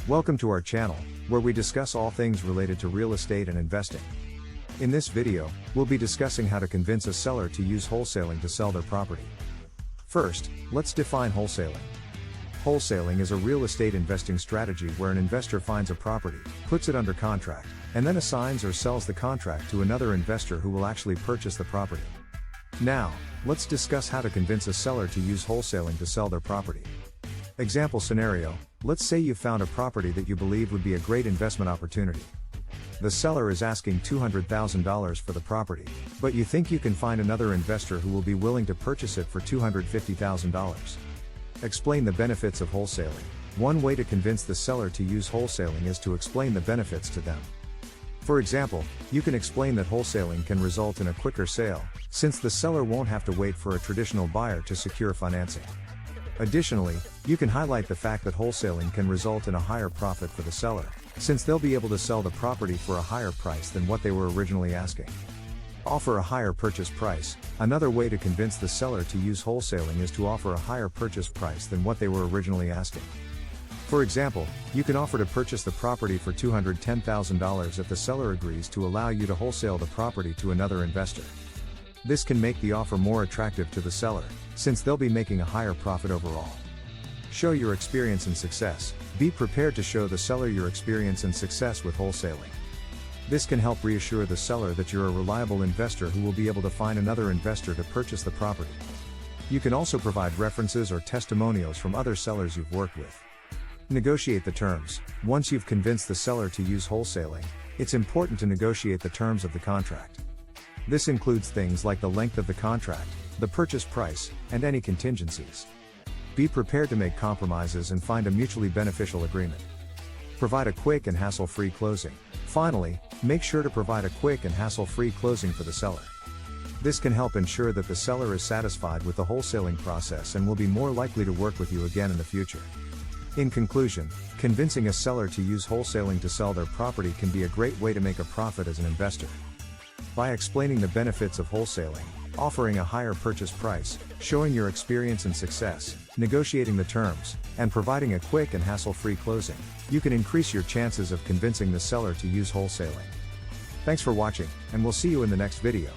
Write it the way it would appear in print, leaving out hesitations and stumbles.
Welcome to our channel, where we discuss all things related to real estate and investing. In this video, we'll be discussing how to convince a seller to use wholesaling to sell their property. First, let's define wholesaling. Wholesaling is a real estate investing strategy where an investor finds a property, puts it under contract, and then assigns or sells the contract to another investor who will actually purchase the property. Now, let's discuss how to convince a seller to use wholesaling to sell their property. Example scenario: let's say you found a property that you believe would be a great investment opportunity. The seller is asking $200,000 for the property, but you think you can find another investor who will be willing to purchase it for $250,000. Explain the benefits of wholesaling. One way to convince the seller to use wholesaling is to explain the benefits to them. For example, you can explain that wholesaling can result in a quicker sale, since the seller won't have to wait for a traditional buyer to secure financing. Additionally, you can highlight the fact that wholesaling can result in a higher profit for the seller, since they'll be able to sell the property for a higher price than what they were originally asking. Offer a higher purchase price. Another way to convince the seller to use wholesaling is to offer a higher purchase price than what they were originally asking. For example, you can offer to purchase the property for $210,000 if the seller agrees to allow you to wholesale the property to another investor. This can make the offer more attractive to the seller, since they'll be making a higher profit overall. Show your experience and success. Be prepared to show the seller your experience and success with wholesaling. This can help reassure the seller that you're a reliable investor who will be able to find another investor to purchase the property. You can also provide references or testimonials from other sellers you've worked with. Negotiate the terms. Once you've convinced the seller to use wholesaling, it's important to negotiate the terms of the contract. This includes things like the length of the contract, the purchase price, and any contingencies. Be prepared to make compromises and find a mutually beneficial agreement. Provide a quick and hassle-free closing. Finally, make sure to provide a quick and hassle-free closing for the seller. This can help ensure that the seller is satisfied with the wholesaling process and will be more likely to work with you again in the future. In conclusion, convincing a seller to use wholesaling to sell their property can be a great way to make a profit as an investor. By explaining the benefits of wholesaling, offering a higher purchase price, showing your experience and success, negotiating the terms, and providing a quick and hassle-free closing, you can increase your chances of convincing the seller to use wholesaling. Thanks for watching, and we'll see you in the next video.